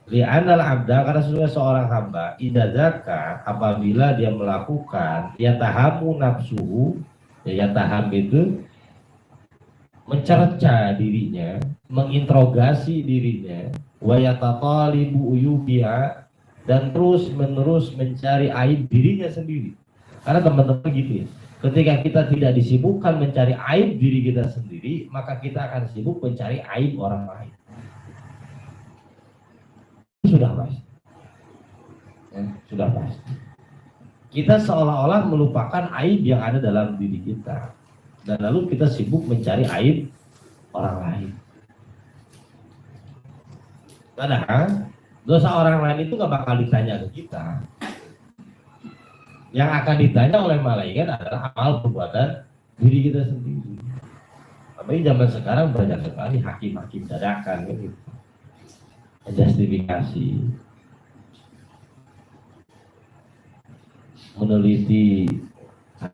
Li'anal abda, karena sesungguhnya seorang hamba idza zaka, apabila dia melakukan yatahamu nafsuhu, ya yataham itu mencerca dirinya, menginterogasi dirinya, wa yatatalibu uyubiha, dan terus menerus mencari aib dirinya sendiri. Karena teman-teman gitu ya, ketika kita tidak disibukkan mencari aib diri kita sendiri, maka kita akan sibuk mencari aib orang lain. Sudah pasti, ya, sudah pasti. Kita seolah-olah melupakan aib yang ada dalam diri kita, dan lalu kita sibuk mencari aib orang lain. Padahal dosa orang lain itu gak bakal ditanya ke kita. Yang akan ditanya oleh malaikat adalah amal perbuatan diri kita sendiri. Tapi zaman sekarang banyak sekali hakim-hakim dadakan gitu, justifikasi, meneliti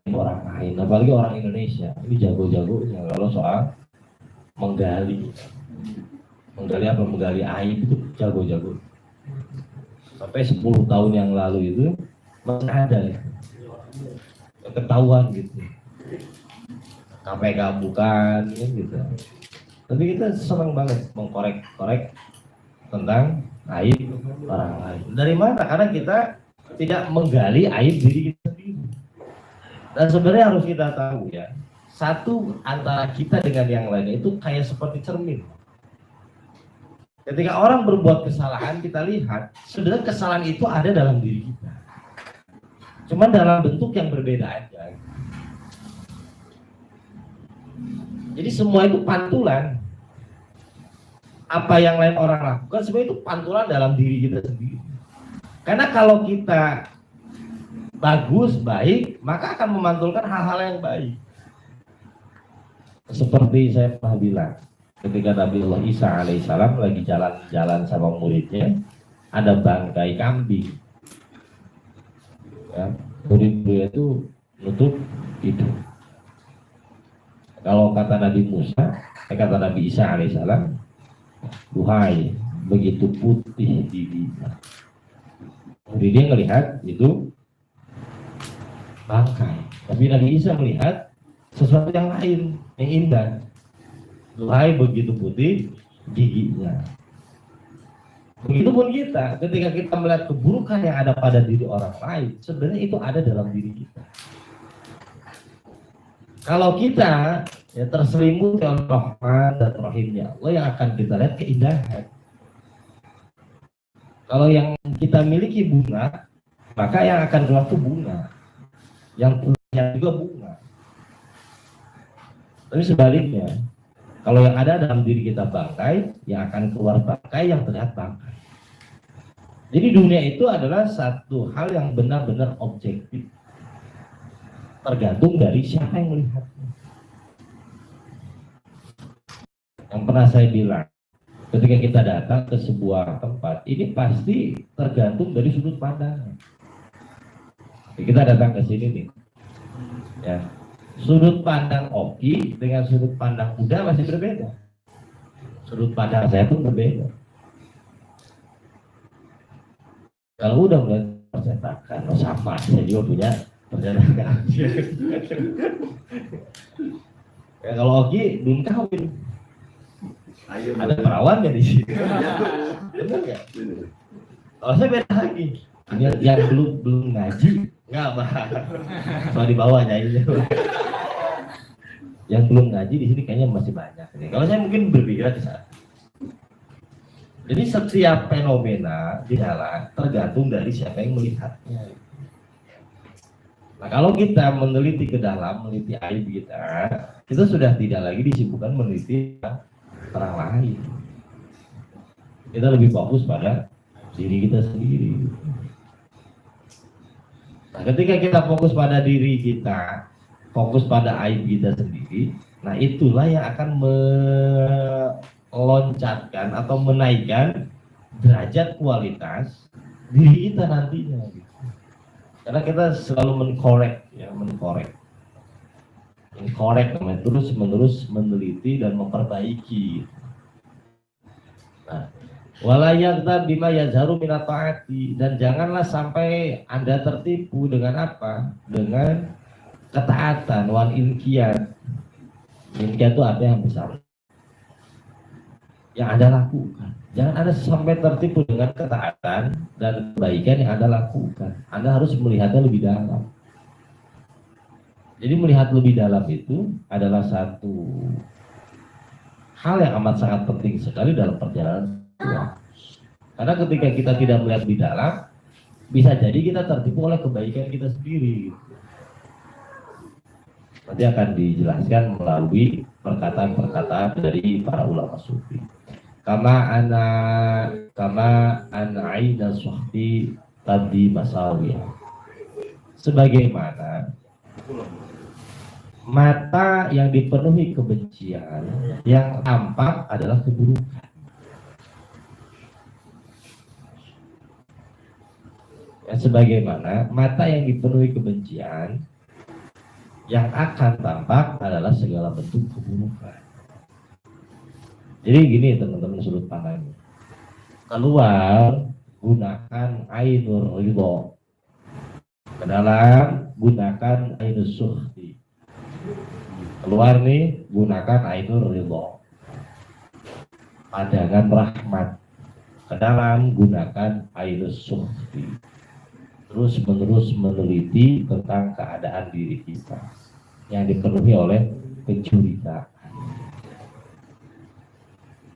orang lain, apalagi orang Indonesia ini jago-jagonya kalau soal menggali apa, menggali aib itu jago-jago. Sampai 10 tahun yang lalu itu masih ada ya, ketahuan gitu, KPK bukan gitu. Tapi kita senang banget mengkorek-korek tentang aib orang lain. Dari mana? Karena kita tidak menggali aib diri kita sendiri. Dan sebenarnya harus kita tahu ya, satu antara kita dengan yang lain itu kayak seperti cermin. Ketika orang berbuat kesalahan, kita lihat sebenarnya kesalahan itu ada dalam diri kita, cuman dalam bentuk yang berbeda aja. Jadi semua itu pantulan. Apa yang lain orang lakukan sebenarnya itu pantulan dalam diri kita sendiri. Karena kalau kita bagus, baik, maka akan memantulkan hal-hal yang baik. Seperti saya pernah bilang, ketika Nabi Allah Isa alaihissalam lagi jalan-jalan sama muridnya, ada bangkai kambing. Ya, murid-muridnya itu nutup hidung. Kalau kata Nabi Musa, kata Nabi Isa alaihissalam, duhai, begitu putih dirinya. Muridnya melihat itu bangkai, tapi Nabi Isa melihat sesuatu yang lain, yang indah. Duhai, begitu putih giginya. Begitupun kita, ketika kita melihat keburukan yang ada pada diri orang lain, sebenarnya itu ada dalam diri kita. Kalau kita ya terselimuti oleh rahmat dan rahimnya Allah, yang akan kita lihat keindahan. Kalau yang kita miliki bunga, maka yang akan keluar itu bunga, yang punya juga bunga. Tapi sebaliknya, kalau yang ada dalam diri kita bangkai, yang akan keluar bangkai yang terlihat bangkai. Jadi dunia itu adalah satu hal yang benar-benar objektif, tergantung dari siapa yang melihatnya. Yang pernah saya bilang, ketika kita datang ke sebuah tempat, ini pasti tergantung dari sudut pandang. Kita datang ke sini nih, ya, sudut pandang Oki dengan sudut pandang Uda masih berbeda. Sudut pandang saya pun berbeda. Kalau udah mulai percetakan, oh sama, saya juga punya percetakan. Ya, kalau Oki belum kawin, ada perawannya di sini. Benar nggak? Kalau saya beda lagi. Yang belum ngaji, nggak apa. Soal di bawahnya ini. Yang belum ngaji di sini kayaknya masih banyak. Kalau saya mungkin berpikir di sana. Jadi setiap fenomena di jalan tergantung dari siapa yang melihatnya. Nah, kalau kita meneliti ke dalam, meneliti aib kita sudah tidak lagi disibukkan meneliti orang lain. Kita lebih fokus pada diri kita sendiri. Nah, ketika kita fokus pada diri kita, fokus pada aib kita sendiri, nah itulah yang akan meloncatkan atau menaikkan derajat kualitas diri kita nantinya. Karena kita selalu mengkorek, terus menerus meneliti dan memperbaiki. Nah, Wala yaghtab bima yazharu minat taati, dan janganlah sampai Anda tertipu dengan apa? Dengan ketaatan, wal inqiyad. Inqiyad itu artinya yang besar yang Anda lakukan. Jangan Anda sampai tertipu dengan ketaatan dan kebaikan yang Anda lakukan. Anda harus melihatnya lebih dalam. Jadi melihat lebih dalam itu adalah satu hal yang amat sangat penting sekali dalam perjalanan. Karena ketika kita tidak melihat di dalam, bisa jadi kita tertipu oleh kebaikan kita sendiri. Nanti akan dijelaskan melalui perkataan-perkataan dari para ulama sufi. Kama ana aina suhti tadi masawi. Sebagaimana mata yang dipenuhi kebencian, yang tampak adalah keburukan. Ya, sebagaimana mata yang dipenuhi kebencian, yang akan tampak adalah segala bentuk keburukan. Jadi gini teman-teman sudut pandangnya. Keluar gunakan ainur ridho, ke dalam gunakan ainur suhti. Keluar nih gunakan ainur ridho, pandangan rahmat. Ke dalam gunakan ainur suhti. Terus menerus meneliti tentang keadaan diri kita yang dipenuhi oleh kecurigaan.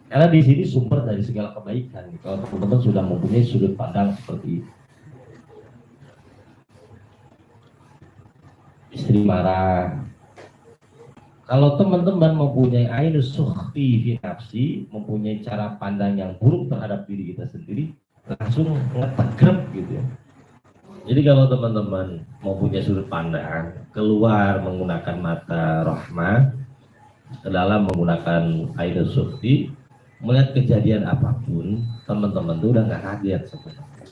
Karena di sini sumber dari segala kebaikan. Kalau teman-teman sudah mempunyai sudut pandang seperti itu, istri marah. Kalau teman-teman mempunyai ainus sukhti fi nafsi, mempunyai cara pandang yang buruk terhadap diri kita sendiri, langsung ngetegrep gitu ya. Jadi kalau teman-teman mau punya sudut pandang, keluar menggunakan mata rahmah, ke dalam menggunakan ainus sukhti, melihat kejadian apapun, teman-teman tuh udah nggak kaget sebenarnya.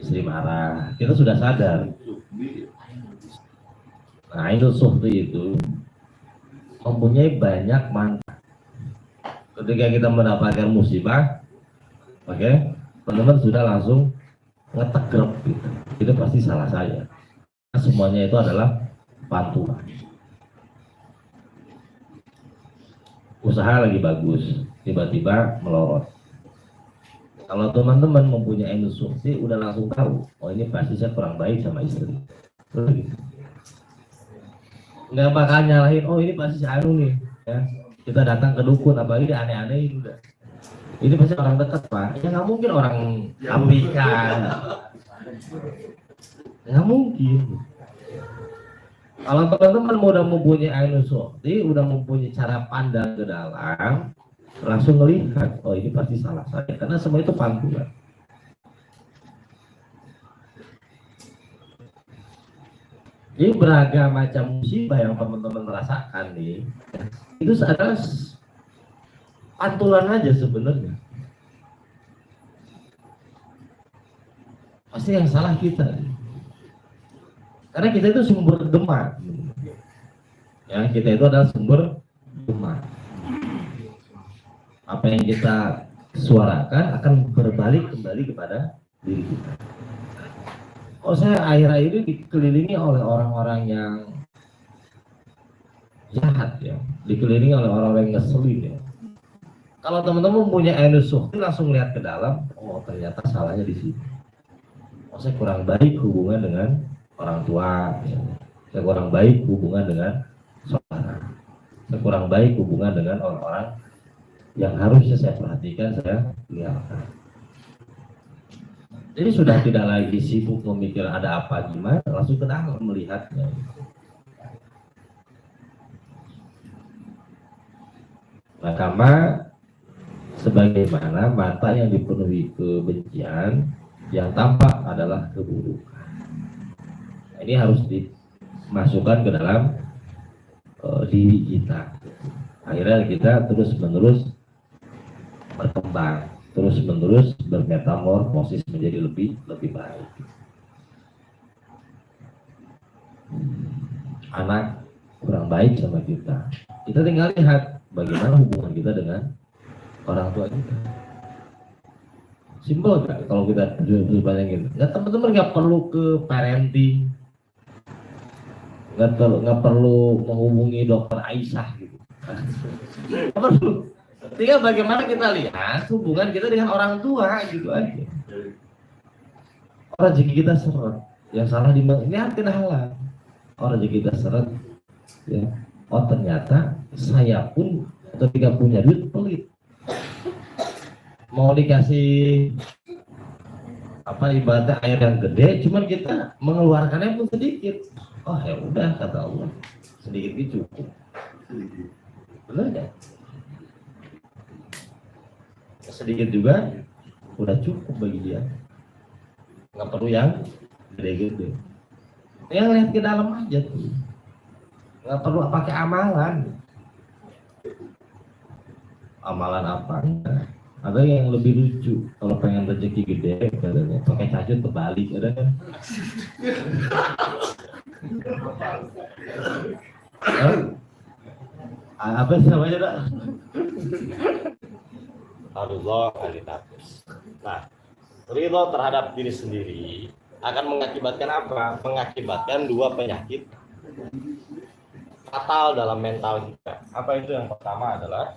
Istri marah, kita sudah sadar. Nah, ainus sukhti itu mempunyai banyak manfaat. Ketika kita mendapatkan musibah, oke, teman-teman sudah langsung ngetegrep gitu. Itu pasti salah saya. Semuanya itu adalah pantulan. Usaha lagi bagus, tiba-tiba melorot. Kalau teman-teman mempunyai ainus sukhti, udah langsung tahu, oh ini pasti saya kurang baik sama istri. Terus gitu. Nggak bakal nyalahin, oh ini pasti si Anu nih, ya. Kita datang ke dukun, apalagi aneh-aneh itu udah. Ini pasti orang dekat pak, ya nggak mungkin orang Amerika, nggak mungkin. Kalau teman-teman udah mempunyai ainus sukhti, udah mempunyai cara pandang ke dalam, langsung melihat, oh ini pasti salah saya, karena semua itu pantulan. Jadi beragam macam musibah yang teman-teman merasakan nih, itu adalah pantulan aja sebenarnya. Pasti yang salah kita. Karena kita itu sumber gema. Ya, kita itu adalah sumber gema. Apa yang kita suarakan akan berbalik kembali kepada diri kita. Oh, saya akhir-akhir ini dikelilingi oleh orang-orang yang jahat ya, dikelilingi oleh orang-orang yang ngeselin ya. Kalau teman-teman punya ainus sukhti, langsung lihat ke dalam, oh ternyata salahnya di sini. Oh, saya kurang baik hubungan dengan orang tua, ya. Saya kurang baik hubungan dengan saudara, saya kurang baik hubungan dengan orang-orang yang harusnya saya perhatikan, saya lihatkan. Jadi sudah tidak lagi sibuk memikir ada apa gimana, langsung ke dalam melihatnya. Nah, karena sebagaimana mata yang dipenuhi kebencian, yang tampak adalah keburukan. Nah, ini harus dimasukkan ke dalam diri kita. Akhirnya kita terus-menerus berkembang, terus-menerus bermetamorfosis menjadi lebih baik. Anak kurang baik sama kita, kita tinggal lihat bagaimana hubungan kita dengan orang tua kita. Simpel kan kalau kita bayangin. Nggak, teman-teman nggak perlu ke parenting, nggak perlu menghubungi dokter Aisyah gitu. Nggak perlu. Tinggal bagaimana kita lihat hubungan kita dengan orang tua gitu aja. Orang rezeki kita seret, yang salah di ini artinya halal. Orang rezeki kita seret, ya. Oh ternyata saya pun ketika punya duit pelit. Mau dikasih apa ibaratnya air yang gede, cuman kita mengeluarkannya pun sedikit. Oh ya udah kata Allah, sedikit itu cukup. Benar nggak? Sedikit juga udah cukup bagi dia. Nggak perlu yang gede-gede. Yang lihat ke dalam aja tuh. Nggak perlu pakai amalan. Amalan apa? Ada yang lebih lucu kalau pengen rezeki gede katanya pakai cajut terbalik ada kan? Apa sih namanya dak? Allah alinafs. Nah, ridho terhadap diri sendiri akan mengakibatkan apa? Mengakibatkan dua penyakit fatal dalam mental kita. Apa itu? Yang pertama adalah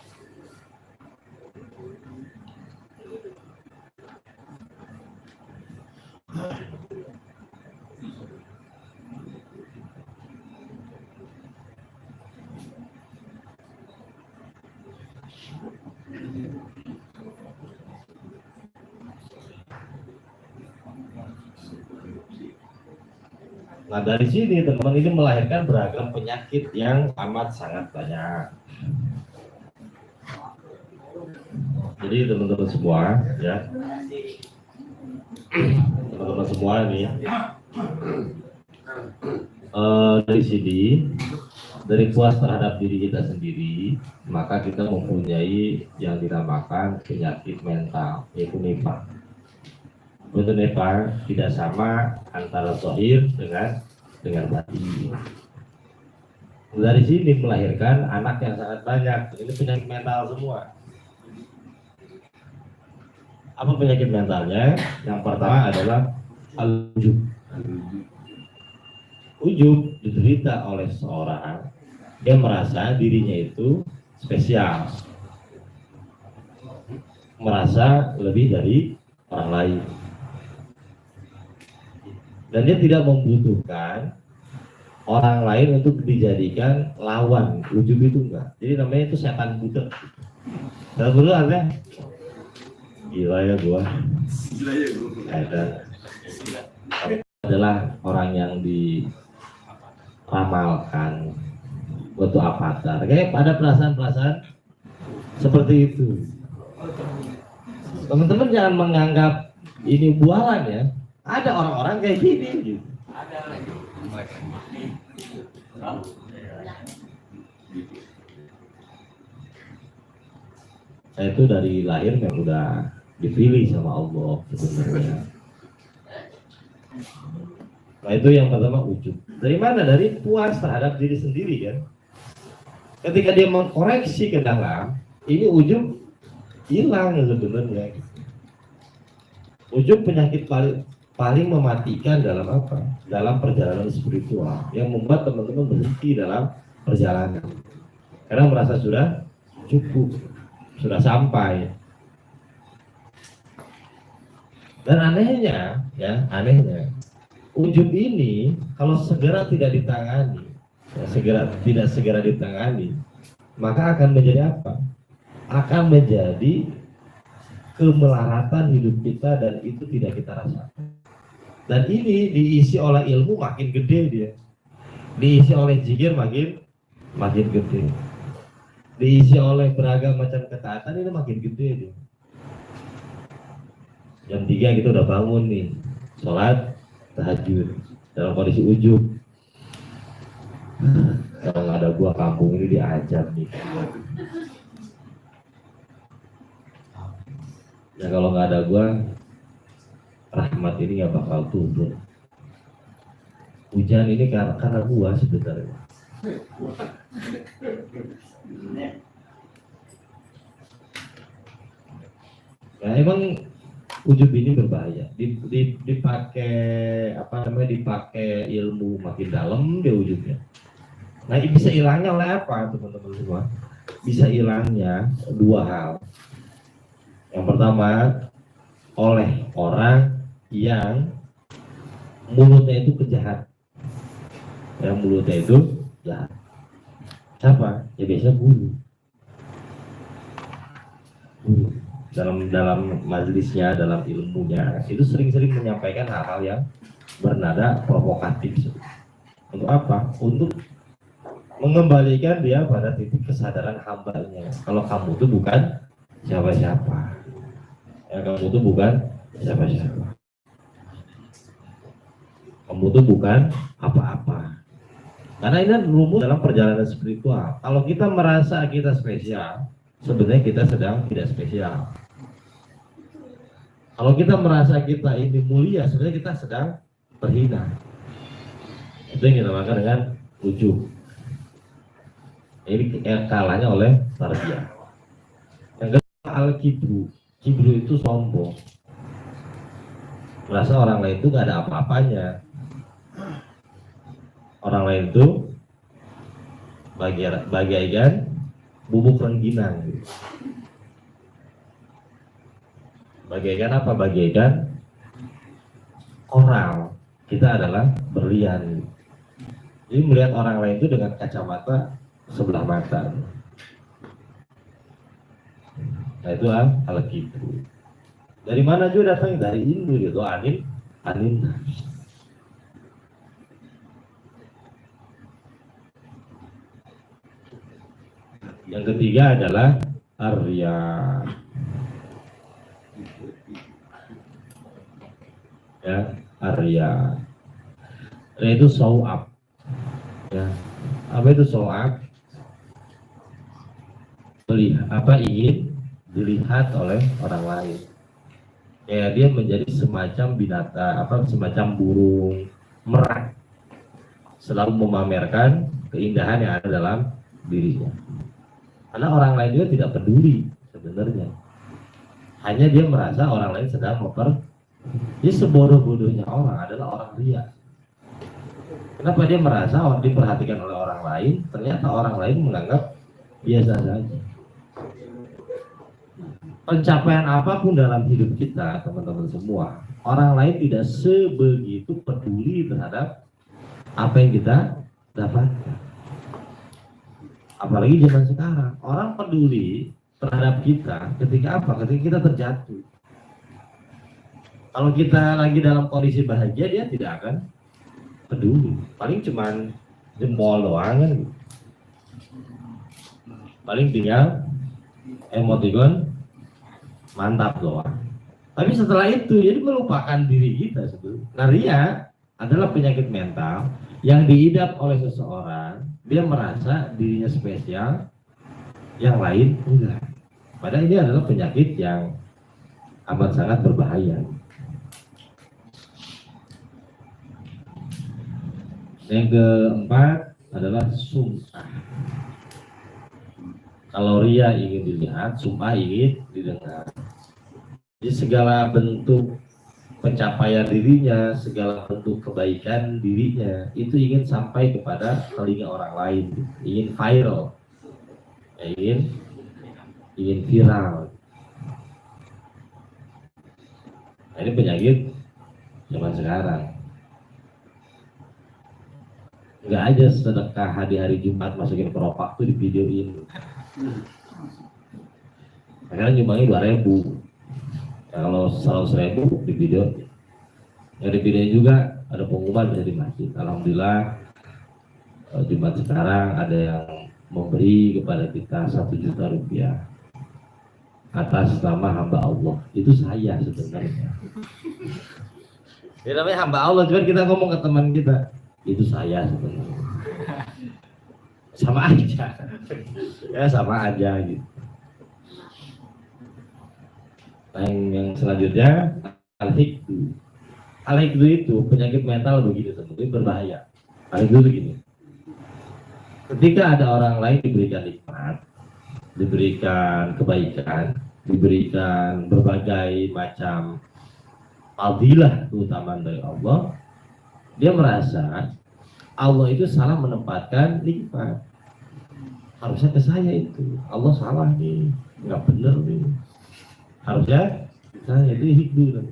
nah dari sini teman-teman ini melahirkan beragam penyakit yang amat sangat banyak. Jadi teman-teman semua ya, teman-teman semua nih dari sini, dari puas terhadap diri kita sendiri, maka kita mempunyai yang dinamakan penyakit mental, yaitu nifaq. Bentuk nifaq tidak sama antara zahir dengan batin. Dari sini melahirkan anak yang sangat banyak. Ini penyakit mental semua. Apa penyakit mentalnya? Yang pertama adalah al-ujub. Ujub diderita oleh seorang, dia merasa dirinya itu spesial, merasa lebih dari orang lain, dan dia tidak membutuhkan orang lain untuk dijadikan lawan. Ujub itu enggak. Jadi namanya itu setan budak. Setan budak artinya gila ya gua. Gila ya gua. Adalah orang yang diramalkan untuk avatar. Kayak ada perasaan-perasaan seperti itu. Teman-teman jangan menganggap ini bualan ya. Ada orang-orang kayak gini gitu. Ada lagi. Saya itu dari lahir yang udah dipilih sama Allah sebenarnya. Nah itu yang pertama ujub. Dari mana? Dari puas terhadap diri sendiri kan. Ketika dia mengkoreksi ke dalam, ini ujub hilang sebenarnya. Ujub penyakit paling mematikan dalam apa? Dalam perjalanan spiritual yang membuat teman-teman berhenti dalam perjalanan karena merasa sudah cukup, sudah sampai. Dan anehnya ujub ini kalau segera tidak ditangani, tidak segera ditangani, maka akan menjadi apa? Akan menjadi kemelaratan hidup kita dan itu tidak kita rasakan. Dan ini diisi oleh ilmu makin gede dia, diisi oleh zikir makin gede, diisi oleh beragam macam ketaatan ini makin gede dia. Jam 3 kita udah bangun nih, sholat tahajud dalam kondisi ujub. Kalau nggak ada gua kampung ini diajar nih. Ya kalau nggak ada gua, rahmat ini nggak bakal turun. Hujan ini karena gua sebenarnya. Ya emang ujub ini berbahaya. Dipakai apa namanya, dipakai ilmu makin dalam dia ujubnya. Nah, ini bisa hilangnya oleh apa, teman-teman semua? Bisa hilangnya dua hal. Yang pertama, oleh orang yang mulutnya itu kejahat. Yang mulutnya itu jahat. Siapa? Ya biasanya guru. Dalam majelisnya, dalam ilmunya itu sering-sering menyampaikan hal-hal yang bernada provokatif. Untuk apa? Untuk mengembalikan dia pada titik kesadaran hambanya. Kalau kamu itu bukan siapa-siapa, ya, kamu itu bukan siapa-siapa, kamu itu bukan apa-apa. Karena ini rumus dalam perjalanan spiritual. Kalau kita merasa kita spesial, sebenarnya kita sedang tidak spesial. Kalau kita merasa kita ini mulia, sebenarnya kita sedang terhina. Itu yang kita makan dengan ujub. Ini kalahnya oleh tarbiyah. Yang kedua, al-kibru. Kibru itu sombong. Merasa orang lain itu gak ada apa-apanya. Orang lain itu bagaikan bubuk rengginang. Bagaikan apa? Bagaikan koral. Kita adalah berlian. Jadi melihat orang lain itu dengan kacamata sebelah mata. Nah, itu al-kibru. Dari mana juga datangnya? Dari Hindu gitu, anin. Yang ketiga adalah arya. Ya, arya. Arya itu sawab. Ya. Apa itu sawab? Melihat apa, ingin dilihat oleh orang lain. Ya, dia menjadi semacam binatang, semacam burung merak, selalu memamerkan keindahan yang ada dalam dirinya. Karena orang lain juga tidak peduli sebenarnya. Hanya dia merasa orang lain sedang Jadi sebodoh-bodohnya orang adalah orang ria. Kenapa dia merasa diperhatikan oleh orang lain, ternyata orang lain menganggap biasa saja. Pencapaian apapun dalam hidup kita, teman-teman semua, orang lain tidak sebegitu peduli terhadap apa yang kita dapatkan. Apalagi zaman sekarang, orang peduli terhadap kita ketika apa? Ketika kita terjatuh. Kalau kita lagi dalam kondisi bahagia, dia tidak akan peduli. Paling cuman jempol doang kan. Paling tinggal emoticon mantap doang. Tapi setelah itu jadi melupakan diri kita sebetulnya. Nah, ria adalah penyakit mental yang diidap oleh seseorang. Dia merasa dirinya spesial, yang lain enggak. Padahal ini adalah penyakit yang amat sangat berbahaya. Yang keempat adalah sum'ah. Kalau ria ingin dilihat, sum'ah ingin didengar. Jadi segala bentuk pencapaian dirinya, segala bentuk kebaikan dirinya itu ingin sampai kepada telinga orang lain, ingin viral, ingin viral. Nah, ini penyakit zaman sekarang. Nggak aja sedekah di hari Jumat masukin keropak tuh di videoin. Sekarang nyumbangnya 2.000. Ya, kalau 100.000 di video. Yang di video juga ada pengumuman dari masjid. Alhamdulillah Jumat sekarang ada yang memberi kepada kita 1 juta rupiah atas nama hamba Allah. Itu saya sebenarnya. Ya namanya hamba Allah, cuma kita ngomong ke teman kita, itu saya sebenarnya. Sama aja. Ya sama aja gitu. Nah, yang selanjutnya al-hikdu. Al-hikdu itu penyakit mental begitu teman-teman, berbahaya. Al-hikdu itu gini. Ketika ada orang lain diberikan nikmat, diberikan kebaikan, diberikan berbagai macam fadilah keutamaan dari Allah, dia merasa Allah itu salah menempatkan nikmat. Harusnya ke saya itu, Allah salah nih, nggak bener nih. Harusnya saya itu hikmah.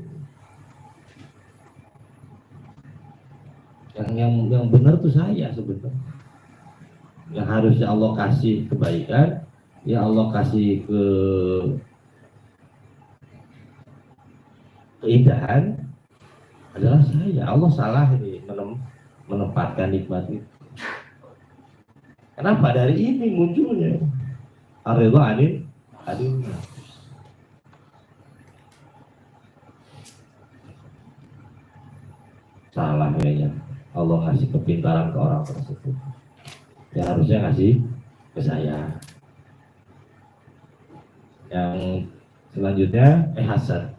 Yang benar tuh saya sebenarnya. Yang harusnya Allah kasih kebaikan, ya Allah kasih keindahan adalah saya. Allah salah ini menempatkan nikmat itu. Kenapa? Dari ini munculnya ar-ridha anil salah kayaknya. Allah ngasih kepintaran ke orang tersebut, ya harusnya ngasih ke saya. Yang selanjutnya hasad.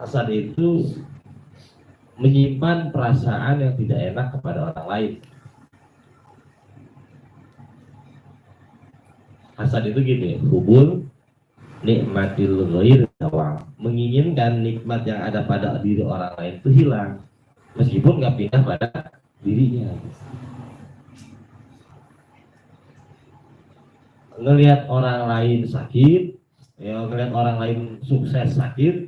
Hasad itu menyimpan perasaan yang tidak enak kepada orang lain. Hasad itu gini, hubul nikmatil ghair tawang, menginginkan nikmat yang ada pada diri orang lain itu hilang, meskipun nggak pindah pada dirinya. Ngelihat orang lain sakit, ya ngelihat orang lain sukses sakit,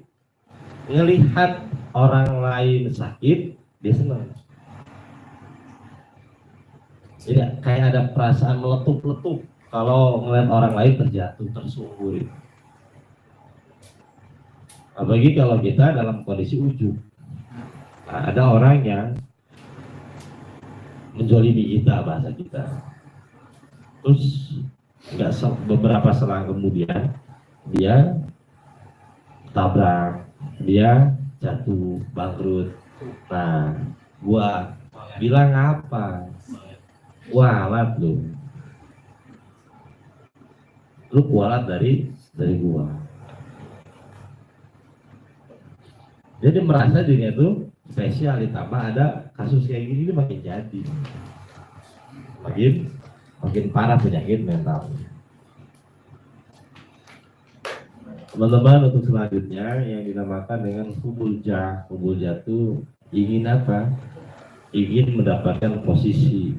ngelihat orang lain sakit, dia senang. Jadi kayak ada perasaan meletup-letup kalau ngelihat orang lain terjatuh, tersungkur. Apalagi kalau kita dalam kondisi ujub. Nah, ada orang yang menjolimi kita, bahasa kita. Terus beberapa selang kemudian dia tabrak, dia jatuh, bangkrut. Nah, gua bilang apa? Kualat lu kualat dari gua. Jadi merasa dirinya tuh spesial, ditambah ada kasus kayak gini makin jadi, makin parah penyakit mental. Teman-teman, untuk selanjutnya yang dinamakan dengan hubul jah. Hubul jah itu ingin apa? Ingin mendapatkan posisi.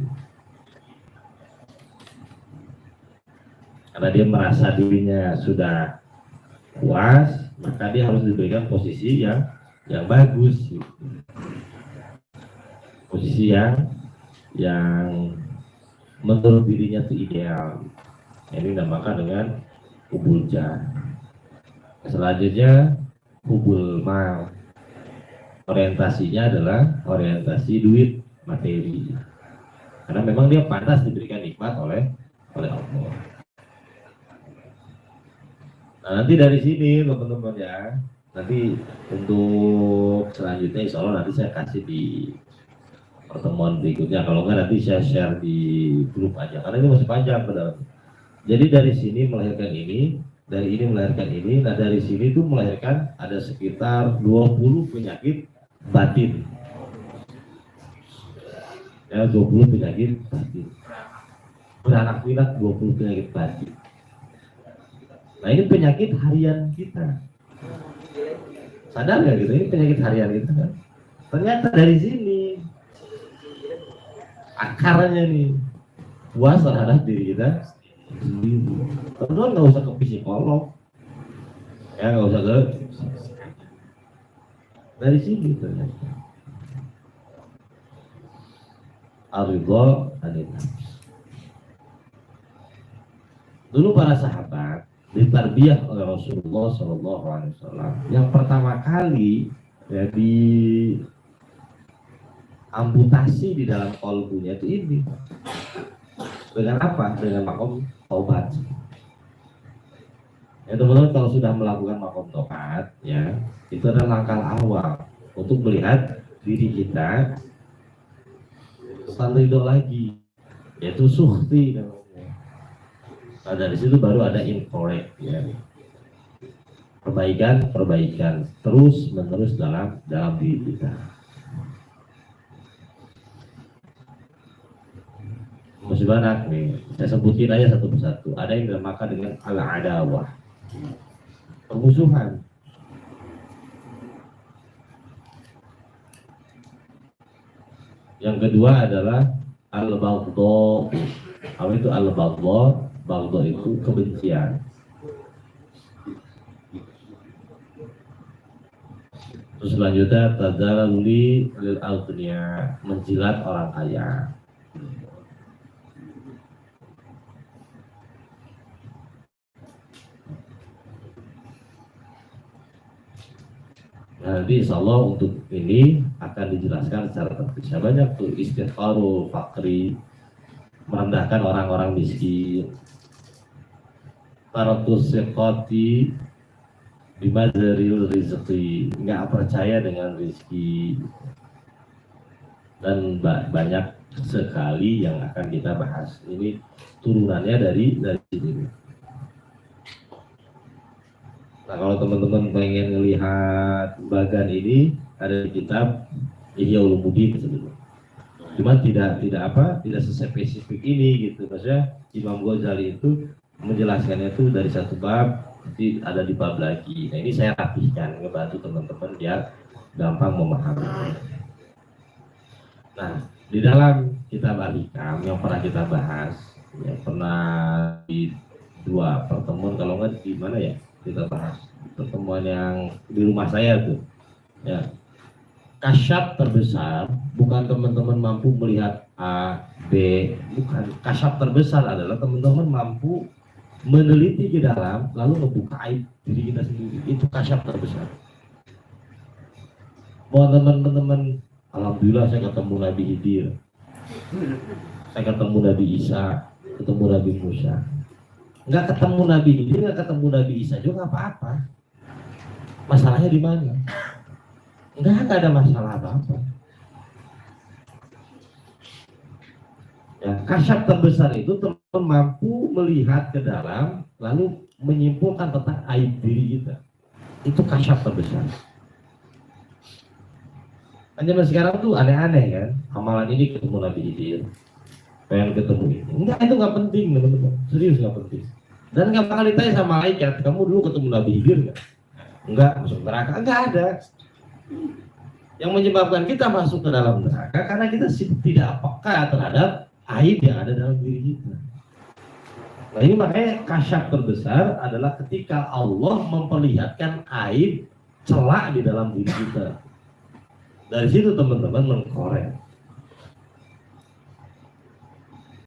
Karena dia merasa dirinya sudah puas, maka dia harus diberikan posisi yang bagus, posisi yang menurut dirinya itu ideal. Ini dinamakan dengan hubul jah. Selanjutnya hubul mal. Orientasinya adalah orientasi duit, materi. Karena memang dia pantas diberikan nikmat oleh Allah. Nah, nanti dari sini teman-teman ya. Nanti untuk selanjutnya insya Allah nanti saya kasih di pertemuan berikutnya. Kalau enggak nanti saya share di grup aja. Karena ini masih panjang benar. Jadi dari sini melahirkan ini, dari ini melahirkan ini. Nah dari sini tuh melahirkan ada sekitar 20 penyakit batin. Ya 20 penyakit batin. Beranak pinak 20 penyakit batin. Nah ini penyakit harian kita. Sadar nggak gitu? Ini penyakit harian kita kan? Ternyata dari sini akarnya nih puas terhadap diri kita sendiri. Teman-teman nggak usah ke psikolog, ya nggak usah ke dari sini ternyata. Ar-ridha anil nafs. Dulu para sahabat ditarbiyah oleh Rasulullah SAW. Yang pertama kali ya di amputasi di dalam kolbunya itu ini. Dengan apa? Dengan makom taubat. Ya teman-teman, kalau sudah melakukan makom taubat ya, itu adalah langkah awal untuk melihat diri kita ridho lagi, yaitu suhti namanya. Nah, dari situ baru ada incorrect ya. Perbaikan terus menerus dalam diri kita. Masih banyak nih, saya sebutin aja satu persatu. Ada yang dinamakan dengan al-adawah, permusuhan. Yang kedua adalah al-baghdha. Apa itu al-baghdha? Baghdha itu kebencian. Terus selanjutnya tadzaluli lil aghniya, menjilat orang kaya. Nanti insya Allah untuk ini akan dijelaskan secara terpisah. Banyak tuh istigharul fakri, merendahkan orang-orang miskin, taratus sekoti bimadzaril rizqi, nggak percaya dengan rizki, dan banyak sekali yang akan kita bahas. Ini turunannya dari sini. Nah, kalau teman-teman pengen melihat bagan ini ada di kitab Ihya Ulumuddin sebetulnya. Cuma tidak sespesifik ini gitu. Maksudnya Imam Ghazali itu menjelaskannya itu dari satu bab nanti ada di bab lagi. Nah, ini saya rapihkan ngebantu teman-teman biar gampang memahami. Nah, di dalam kitab Al-Hikam yang pernah kita bahas, yang pernah di 2 pertemuan, kalau nggak di mana ya kita bahas, pertemuan yang di rumah saya tuh ya, kasyaf terbesar bukan teman-teman mampu melihat A, B, bukan. Kasyaf terbesar adalah teman-teman mampu meneliti ke dalam lalu membuka aib diri kita sendiri. Itu kasyaf terbesar. Bahwa teman-teman, alhamdulillah saya ketemu Nabi Khidir, saya ketemu Nabi Isa, ketemu Nabi Musa. Nggak ketemu Nabi Khidir, nggak ketemu Nabi Isa juga apa-apa. Masalahnya di mana? Nggak ada masalah apa-apa. Ya, kasyaf terbesar itu teman mampu melihat ke dalam lalu menyimpulkan tentang aib diri kita. Itu kasyaf terbesar. Hanya sekarang tuh aneh-aneh kan, amalan ini ketemu Nabi Khidir, pengen ketemu ini. Enggak, itu nggak penting teman-teman, serius nggak penting. Dan nggak bakal ditanya sama malaikat, kamu dulu ketemu Nabi Khidir nggak? Enggak, masuk neraka. Enggak ada. Yang menyebabkan kita masuk ke dalam neraka karena kita tidak peka terhadap aib yang ada dalam diri kita. Nah, ini makanya kasyaf terbesar adalah ketika Allah memperlihatkan aib, celah di dalam diri kita. Dari situ teman-teman mengkorek.